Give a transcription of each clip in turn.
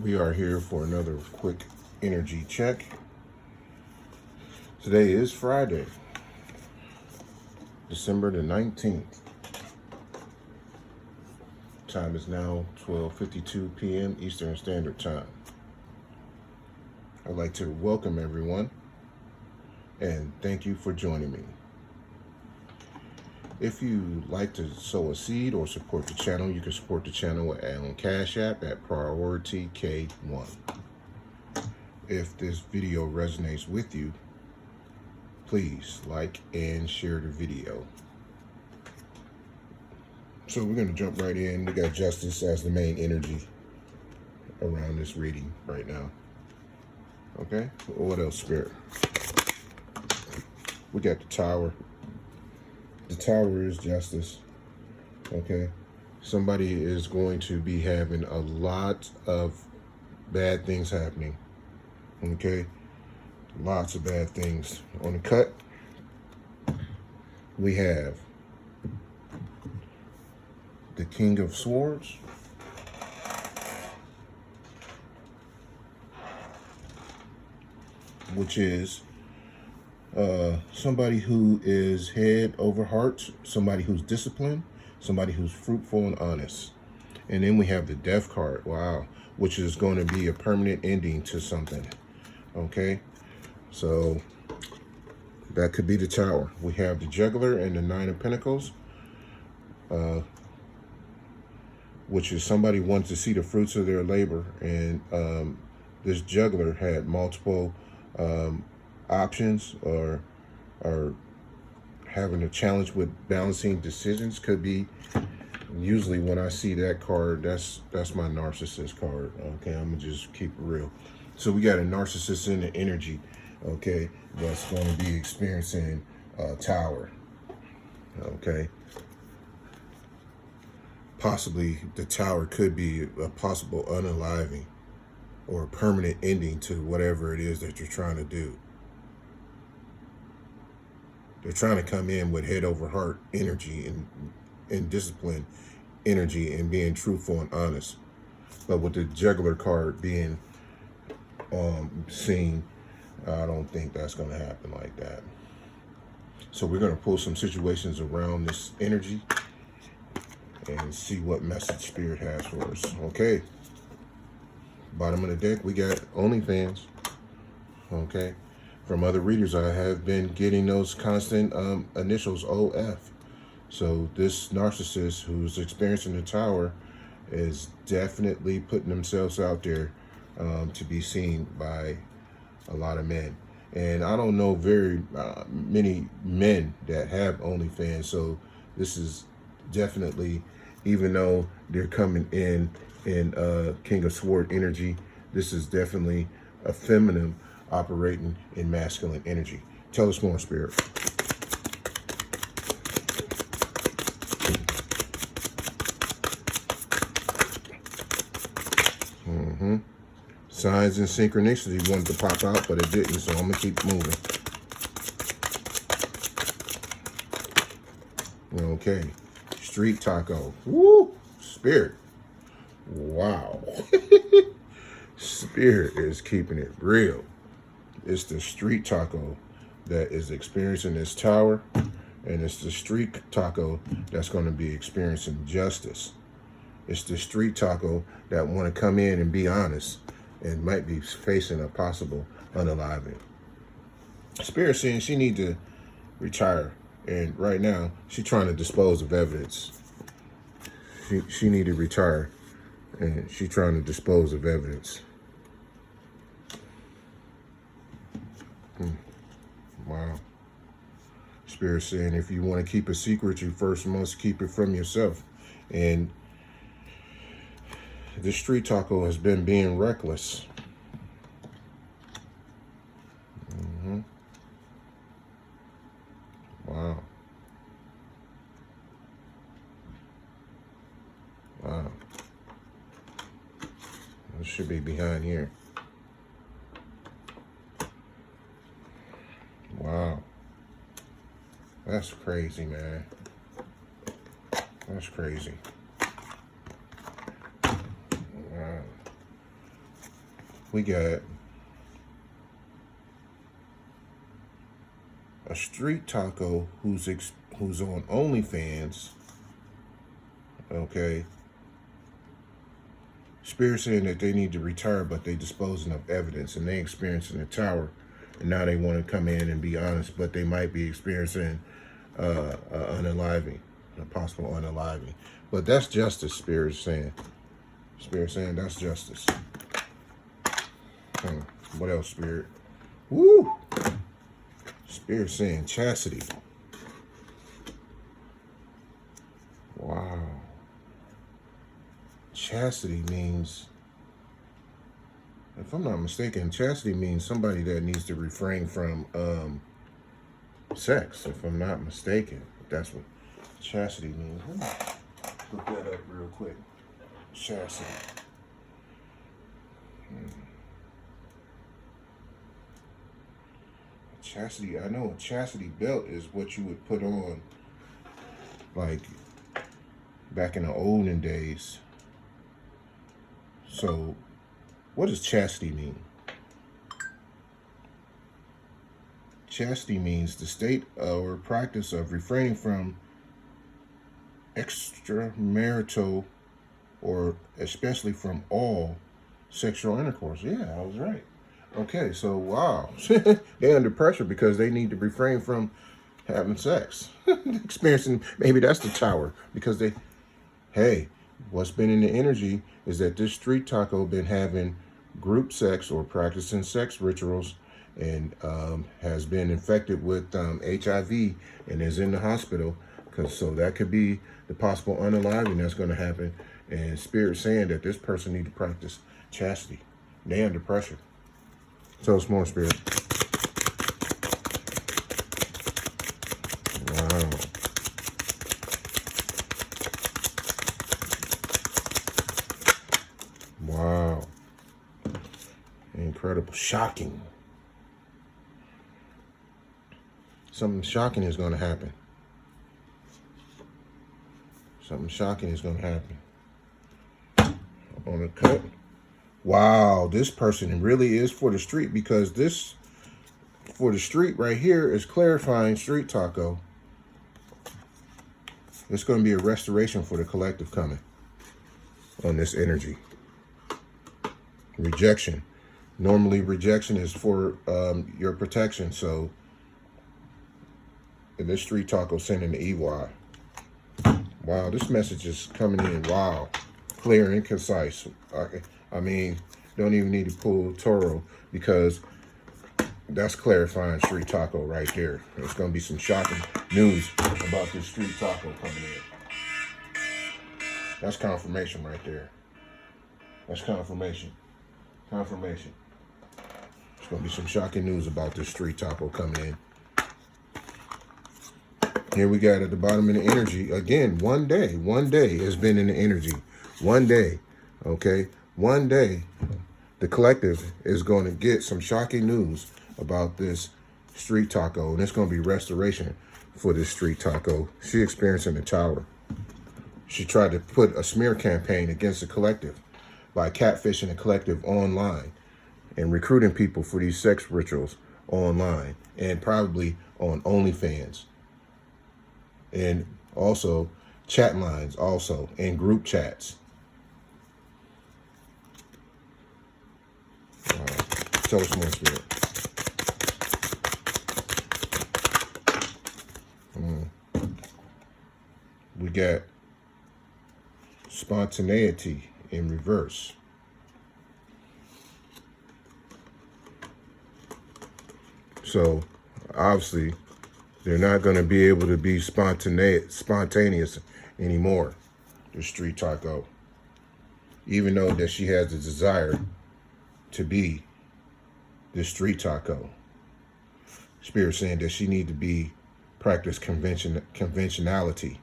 We are here for another quick energy check. Today is Friday, December the 19th. Time is now 12:52 p.m. Eastern Standard Time. I'd like to welcome everyone and thank you for joining me. If you like to sow a seed or support the channel, you can support the channel on Cash App at PriorityK1. If this video resonates with you, please like and share the video. So we're going to jump right in. We got Justice as the main energy around this reading right now. Okay, what else, Spirit? We got the Tower. The Tower is Justice. Okay, somebody is going to be having a lot of bad things happening. Okay, lots of bad things. On the cut, we have the King of Swords, which is somebody who is head over heart, somebody who's disciplined, somebody who's fruitful and honest. And then we have the Death card, wow, which is going to be a permanent ending to something. Okay, so that could be the Tower. We have the Juggler and the Nine of Pentacles, which is somebody wants to see the fruits of their labor. And this Juggler had multiple options or having a challenge with balancing decisions. Could be, usually when I see that card, that's my narcissist card. Okay, I'm gonna just keep it real. So we got a narcissist in the energy, okay, that's going to be experiencing Tower. Okay, possibly the Tower could be a possible unaliving or a permanent ending to whatever it is that you're trying to do. They're trying to come in with head over heart energy and discipline energy and being truthful and honest. But with the Juggler card being seen, I don't think that's going to happen like that. So we're going to pull some situations around this energy and see what message Spirit has for us. Okay. Bottom of the deck, we got OnlyFans. Okay. From other readers, I have been getting those constant initials OF. So this narcissist who's experiencing the Tower is definitely putting themselves out there to be seen by a lot of men. And I don't know very many men that have OnlyFans. So this is definitely, even though they're coming in King of Sword energy, this is definitely a feminine operating in masculine energy. Tell us more, Spirit. Signs and synchronicity wanted to pop out, but it didn't, so I'm going to keep moving. Okay. Street taco. Woo! Spirit. Wow. Spirit is keeping it real. It's the street taco that is experiencing this Tower, and it's the street taco that's going to be experiencing justice. It's the street taco that want to come in and be honest and might be facing a possible unaliving. Spirit saying she need to retire, and right now she's trying to dispose of evidence. She need to retire, and she's trying to dispose of evidence. Wow. Spirit saying if you want to keep a secret, you first must keep it from yourself. And the street taco has been being reckless. Wow. Wow. It should be behind here. Wow. That's crazy, man. That's crazy. Wow. we got a street taco who's on OnlyFans. Okay. Spirit saying that they need to retire, but they disposing of evidence, and they experiencing a tower, and now they want to come in and be honest, but they might be experiencing unaliving, a possible unaliving. But that's justice, Spirit saying. Spirit saying that's justice. What else, Spirit? Woo! Spirit saying chastity. Wow. Chastity means, if I'm not mistaken, chastity means somebody that needs to refrain from sex, if I'm not mistaken. That's what chastity means. Let me look that up real quick. Chastity. Chastity, I know a chastity belt is what you would put on, like, back in the olden days. So, what does chastity mean? Chastity means the state or practice of refraining from extramarital or especially from all sexual intercourse. Yeah, I was right. Okay, so wow. They're under pressure because they need to refrain from having sex. Experiencing, maybe that's the tower, because they, hey, what's been in the energy is that this street taco been having group sex or practicing sex rituals, and has been infected with HIV and is in the hospital. So that could be the possible unaliving that's going to happen. And Spirit saying that this person need to practice chastity. They under pressure. Tell us more, Spirit. Wow. Wow. Incredible. Shocking. Something shocking is going to happen. Something shocking is going to happen. On the cut. Wow, this person really is for the street, because this, for the street right here, is clarifying street taco. It's going to be a restoration for the collective coming on this energy. Rejection. Normally rejection is for your protection. So in this street taco sending the EY. Wow, this message is coming in. Wow. Clear and concise. I mean, don't even need to pull Toro, because that's clarifying street taco right there. There's going to be some shocking news about this street taco coming in. That's confirmation right there. That's confirmation. Confirmation. There's going to be some shocking news about this street taco coming in. Here we got at the bottom of the energy, again, one day has been in the energy. One day, okay? One day, the collective is going to get some shocking news about this street taco, and it's going to be restoration for this street taco. She experiencing a tower. She tried to put a smear campaign against the collective by catfishing the collective online and recruiting people for these sex rituals online, and probably on OnlyFans. And also chat lines, also, and group chats. Wow. Tell us more, Spirit. We got spontaneity in reverse. So, obviously, they're not going to be able to be spontaneous anymore, the street taco. Even though that she has the desire to be the street taco. Spirit saying that she need to practice conventionality.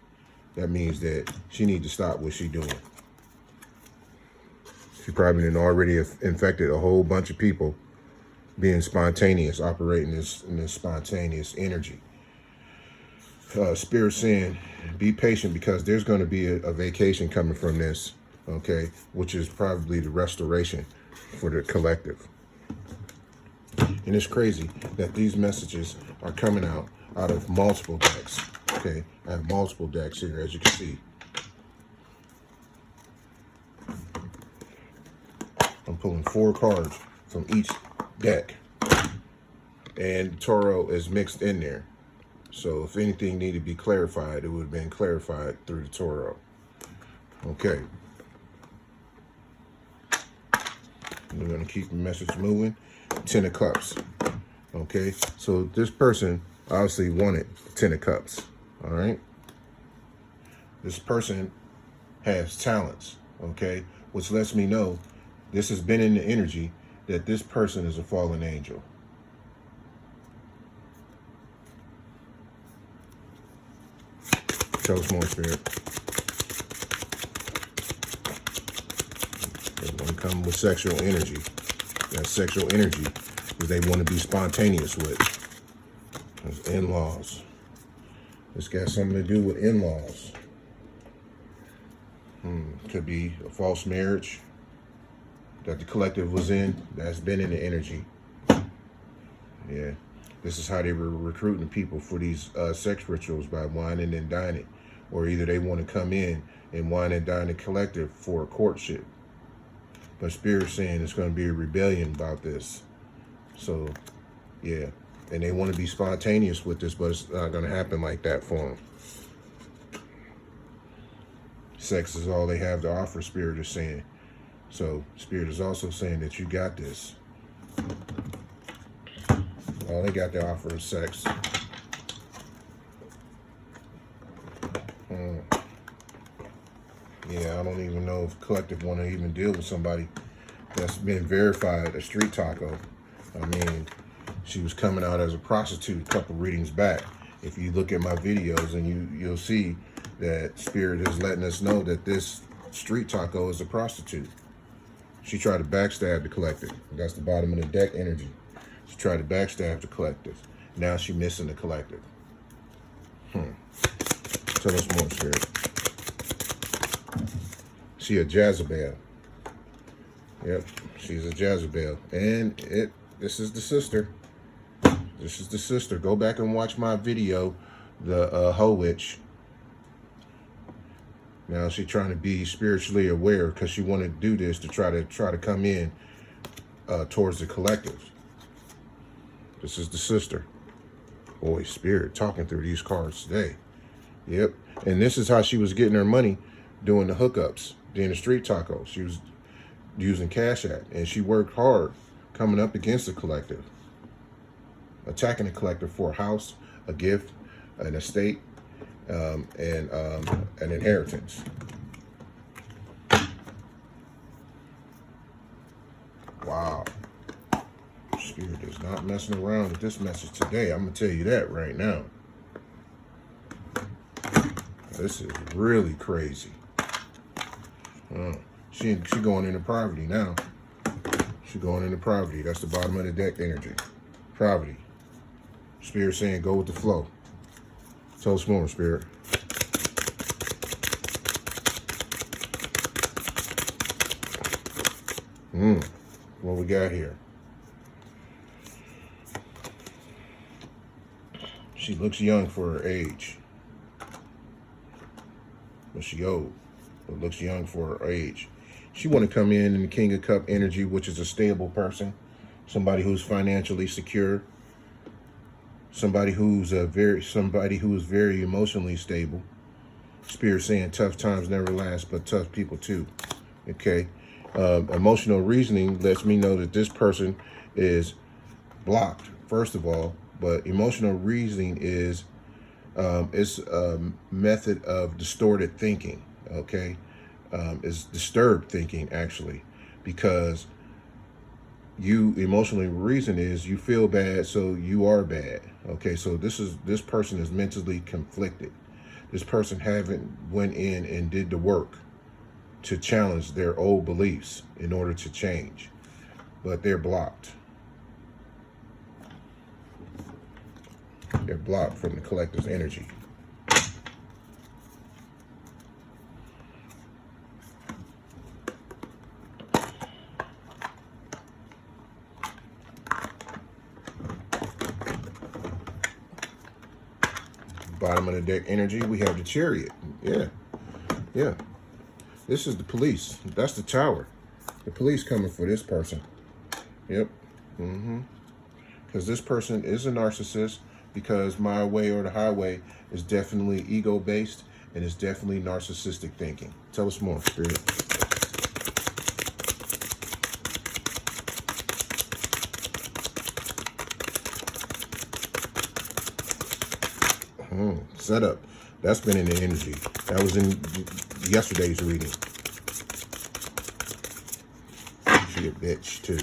That means that she need to stop what she doing. She probably already infected a whole bunch of people being spontaneous, operating in this spontaneous energy. Spirit saying, be patient, because there's going to be a vacation coming from this. okay, which is probably the restoration for the collective. And it's crazy that these messages are coming out of multiple decks, okay? I have multiple decks here, as you can see. I'm pulling 4 cards from each deck, and Tarot is mixed in there. So if anything needed to be clarified, it would have been clarified through the Tarot. Okay. We're going to keep the message moving. 10 of Cups. Okay. So this person obviously wanted 10 of Cups. All right. This person has talents. Okay. Which lets me know this has been in the energy that this person is a fallen angel. Tell us more, Spirit. They want to come with sexual energy. That sexual energy is they want to be spontaneous with. There's in-laws. This got something to do with in-laws. Could be a false marriage that the collective was in. That's been in the energy. Yeah. This is how they were recruiting people for these sex rituals, by whining and dining. Or either they want to come in and wine and dine the collective for a courtship. But Spirit's saying it's going to be a rebellion about this. So, yeah. And they want to be spontaneous with this, but it's not going to happen like that for them. Sex is all they have to offer, Spirit is saying. So, Spirit is also saying that you got this. All they got to offer is sex. Yeah, I don't even know if collective want to even deal with somebody that's been verified a street taco. I mean, she was coming out as a prostitute a couple readings back. If you look at my videos, and you'll see that Spirit is letting us know that this street taco is a prostitute. She tried to backstab the collective. That's the bottom of the deck energy. She tried to backstab the collective. Now she's missing the collective. Tell us more, Spirit. She a Jezebel. Yep, she's a Jezebel. And this is the sister. This is the sister. Go back and watch my video, the Hoe Witch. Now she's trying to be spiritually aware because she wanted to do this to try to come in towards the collective. This is the sister. Boy, Spirit talking through these cards today. Yep. And this is how she was getting her money doing the hookups, doing the street tacos. She was using Cash App, and she worked hard coming up against the collective, attacking the collective for a house, a gift, an estate, and an inheritance. Wow. Spirit is not messing around with this message today. I'm going to tell you that right now. This is really crazy. She going into poverty now. She going into poverty. That's the bottom of the deck energy. Poverty. Spirit saying go with the flow. Tell us more, Spirit. What we got here? She looks young for her age. But she old. But looks young for her age. She want to come in the King of Cup energy, which is a stable person. Somebody who's financially secure. Somebody who's very emotionally stable. Spirit saying tough times never last, but tough people too. Okay. Emotional reasoning lets me know that this person is blocked, first of all. But emotional reasoning is it's a method of distorted thinking. Okay. It's disturbed thinking, actually, because you emotionally reason is you feel bad, so you are bad. Okay, so this person is mentally conflicted. This person haven't went in and did the work to challenge their old beliefs in order to change, but they're blocked. They're blocked from the collective's energy. Bottom of the deck energy, we have the Chariot. Yeah. Yeah. This is the police. That's the Tower. The police coming for this person. Yep. Because this person is a narcissist, because my way or the highway is definitely ego-based and it's definitely narcissistic thinking. Tell us more, Spirit. Setup. That's been in the energy. That was in yesterday's reading. She a bitch too.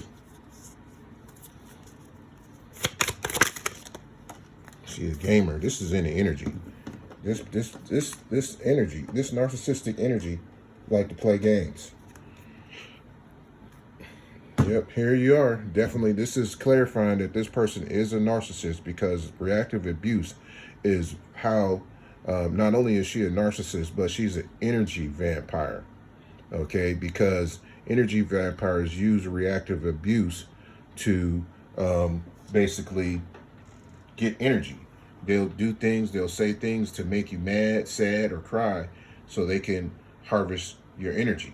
She a gamer. This is in the energy. This energy, this narcissistic energy, like to play games. Yep, here you are. Definitely, this is clarifying that this person is a narcissist, because reactive abuse is how, not only is she a narcissist, but she's an energy vampire. Okay, because energy vampires use reactive abuse to basically get energy. They'll do things, they'll say things to make you mad, sad, or cry, so they can harvest your energy.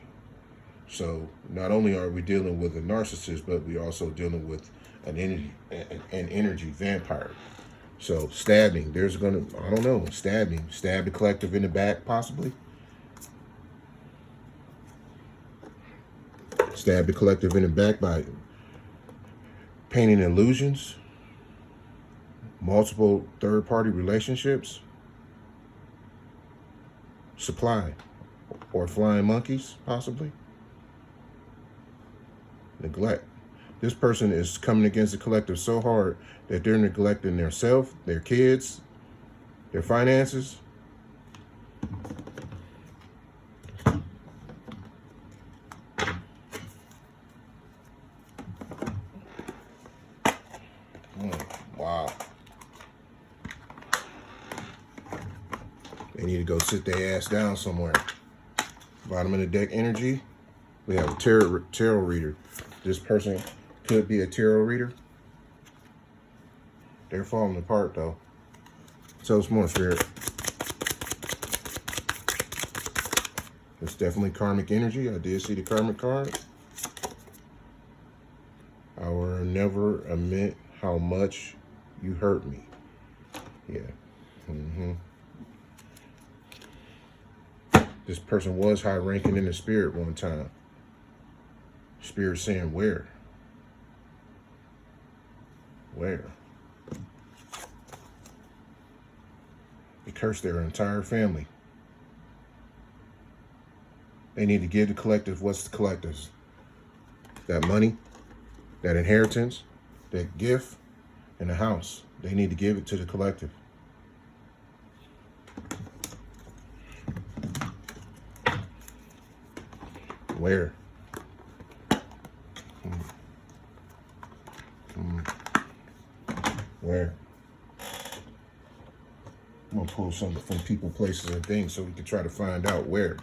So not only are we dealing with a narcissist, but we're also dealing with an energy vampire. So stabbing, there's gonna, I don't know, stabbing, stab the collective in the back, possibly. Stab the collective in the back by painting illusions, multiple third-party relationships, supply, or flying monkeys, possibly. Neglect. This person is coming against the collective so hard that they're neglecting their self, their kids, their finances. Wow. They need to go sit their ass down somewhere. Bottom of the deck energy, we have a tarot reader. This person could be a tarot reader. They're falling apart, though. Tell us more, Spirit. It's definitely karmic energy. I did see the karmic card. I will never admit how much you hurt me. Yeah. This person was high ranking in the spirit one time. Spirit saying where? Where? They cursed their entire family. They need to give the collective what's the collective's. That money, that inheritance, that gift, and the house. They need to give it to the collective. Where? Where? I'm gonna pull something from people, places, and things so we can try to find out where.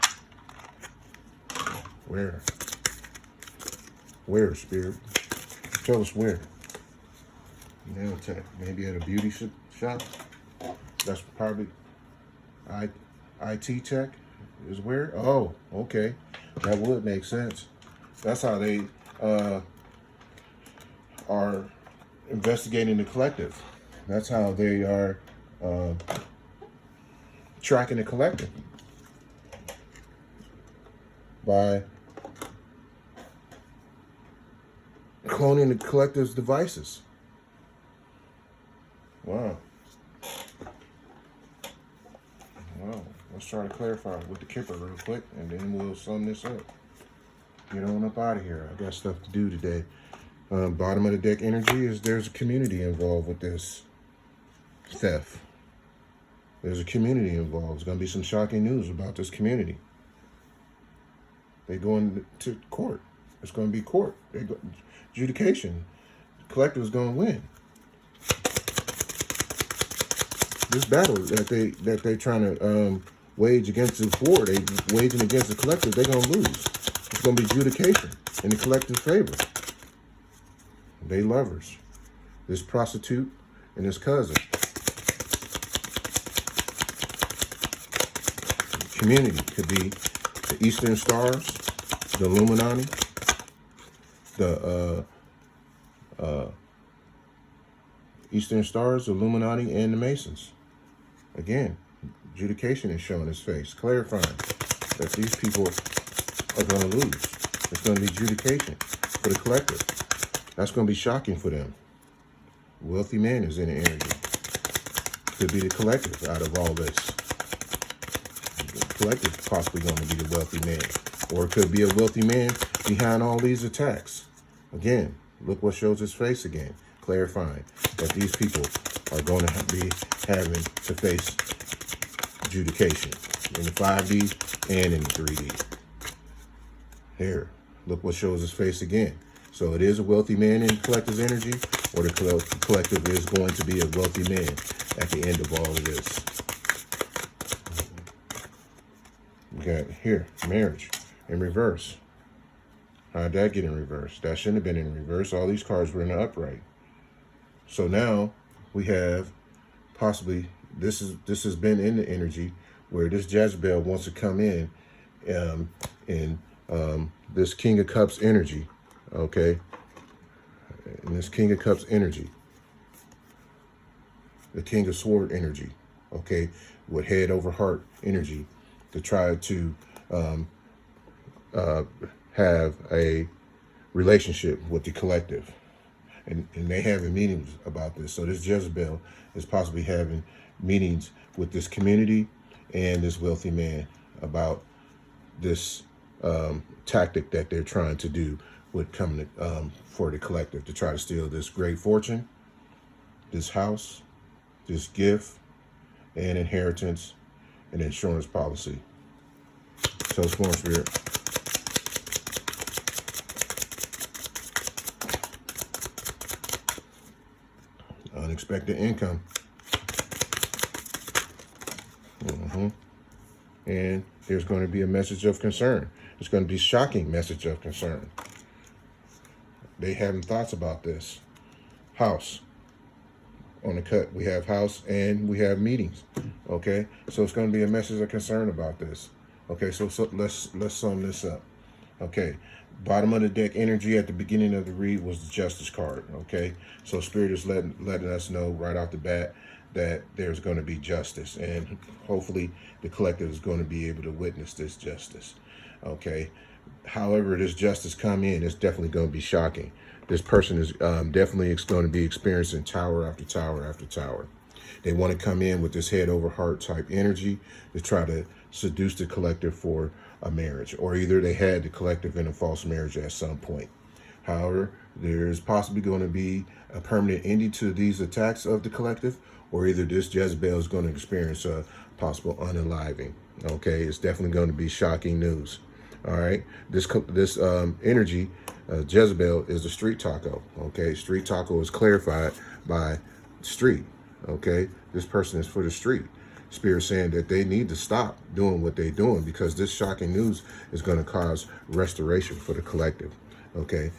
Where? Where, Spirit? Tell us where. Nail tech, maybe at a beauty shop. That's probably IT tech is where? Oh, okay. That would make sense. That's how they are investigating the collective. That's how they are tracking the collective. By cloning the collective's devices. Wow. Wow. Let's try to clarify with the Kipper real quick, and then we'll sum this up. Get on up out of here. I got stuff to do today. Bottom of the deck energy is there's a community involved with this theft. There's a community involved. There's going to be some shocking news about this community. They're going to court. It's going to be court. Adjudication. The collective is going to win. This battle that they trying to wage against the war, they waging against the collective, they're going to lose. It's going to be adjudication in the collective's favor. They lovers. This prostitute and his cousin. community could be the Eastern Stars, the Illuminati, the Eastern Stars, the Illuminati, and the Masons. Again, adjudication is showing its face, clarifying that these people are going to lose. It's going to be adjudication for the collective. That's going to be shocking for them. Wealthy man is in the energy. Could be the collective out of all this. The collective is possibly going to be the wealthy man. Or it could be a wealthy man behind all these attacks. Again, look what shows his face again. Clarifying that these people are going to be having to face adjudication in the 5D and in the 3D. Here, look what shows his face again. So it is a wealthy man in the collective's energy, or the collective is going to be a wealthy man at the end of all of this. We got here, marriage in reverse. How'd that get in reverse? That shouldn't have been in reverse. All these cards were in the upright. So now we have possibly, this has been in the energy where this Jezebel wants to come in this King of Cups energy, okay? In this King of Cups energy, the King of Sword energy, okay, with head over heart energy to try to have a relationship with the collective. And they having meetings about this. So this Jezebel is possibly having meetings with this community and this wealthy man about this tactic that they're trying to do with coming for the collective to try to steal this great fortune, this house, this gift, and inheritance, and insurance policy. So Storm Spirit. Unexpected income. And there's going to be a message of concern. It's going to be a shocking message of concern. They having thoughts about this. House. On the cut, we have house and we have meetings. Okay, so it's going to be a message of concern about this. Okay, so let's sum this up. Okay, bottom of the deck energy at the beginning of the read was the Justice card. Okay, so Spirit is letting us know right off the bat that there's going to be justice, and hopefully the collective is going to be able to witness this justice. Okay, however this justice come in, it's definitely going to be shocking. This person is definitely going to be experiencing tower after tower after tower. They want to come in with this head over heart type energy to try to seduce the collective for a marriage, or either they had the collective in a false marriage at some point. However, there's possibly going to be a permanent ending to these attacks of the collective, or either this Jezebel is going to experience a possible unaliving. Okay, it's definitely going to be shocking news. All right, this energy, Jezebel, is the street taco. Okay, street taco is clarified by street. Okay, this person is for the street. Spirit saying that they need to stop doing what they're doing because this shocking news is going to cause restoration for the collective. Okay,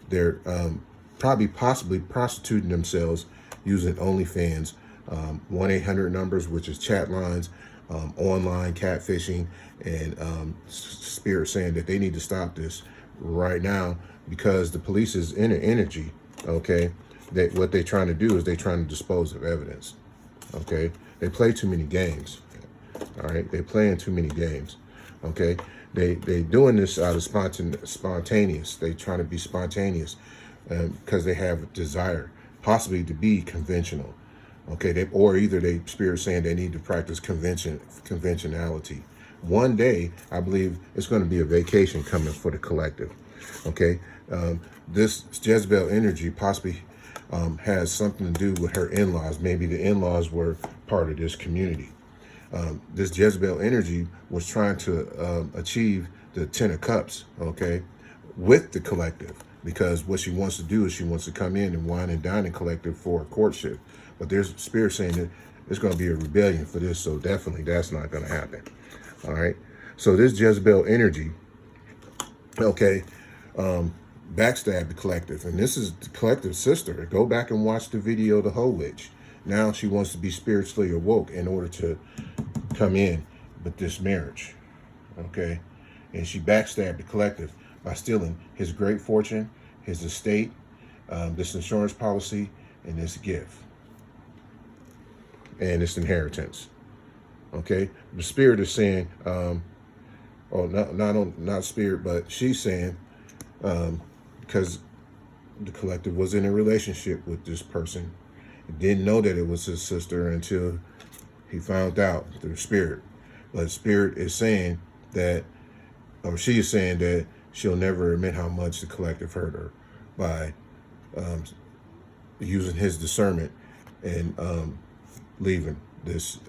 they're possibly prostituting themselves using OnlyFans, 1-800 numbers, which is chat lines, online catfishing, and Spirit saying that they need to stop this right now because the police is in an energy. Okay, what they're trying to do is they're trying to dispose of evidence. Okay, they play too many games. All right, they're playing too many games. Okay, they doing this out of spontaneous. They trying to be spontaneous because they have a desire, possibly to be conventional. Okay, or either they Spirit saying they need to practice conventionality. One day, I believe it's going to be a vacation coming for the collective. Okay, this Jezebel energy possibly has something to do with her in-laws. Maybe the in-laws were part of this community. This Jezebel energy was trying to achieve the 10 of Cups, okay, with the collective, because what she wants to do is she wants to come in and wine and dine the collective for a courtship. But there's Spirit saying that there's going to be a rebellion for this, so definitely that's not going to happen. All right, so this Jezebel energy, okay, backstab the collective, and this is the collective's sister. Go back and watch the video, The Hoe Witch. Now she wants to be spiritually awoke in order to come in, with this marriage, okay? And she backstabbed the collective by stealing his great fortune, his estate, this insurance policy, and this gift, and this inheritance, okay? The spirit is saying, not spirit, but she's saying, because the collective was in a relationship with this person, he didn't know that it was his sister until he found out through spirit. But spirit is saying that, or she is saying that she'll never admit how much the collective hurt her by using his discernment and leaving this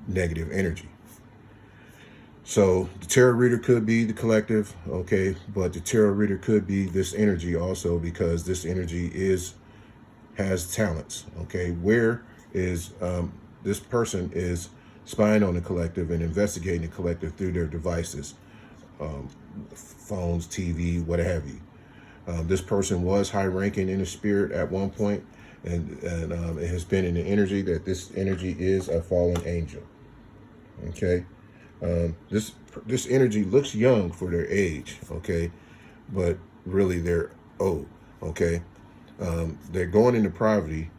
negative energy. So the tarot reader could be the collective, okay, but the tarot reader could be this energy also, because this energy has talents, okay? Where is this person is spying on the collective and investigating the collective through their devices, phones, TV, what have you. This person was high-ranking in the spirit at one point, and it has been in the energy that this energy is a fallen angel, okay? This energy looks young for their age, okay, but really they're old, okay. They're going into poverty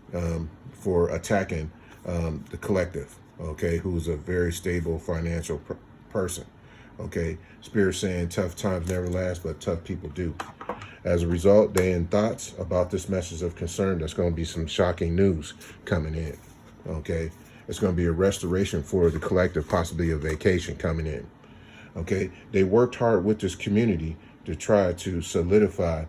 for attacking the collective, okay, who's a very stable financial person, okay. Spirit saying tough times never last, but tough people do. As a result, they in thoughts about this message of concern. There's going to be some shocking news coming in, okay. It's going to be a restoration for the collective, possibly a vacation coming in, okay. They worked hard with this community to try to solidify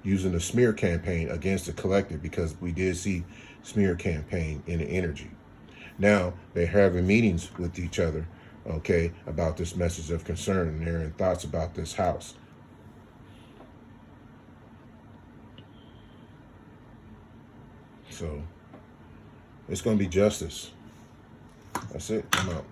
using a smear campaign against the collective, because we did see smear campaign in the energy. Now they're having meetings with each other, okay, about this message of concern, and they're in thoughts about this house. So it's going to be justice. That's it. I'm out.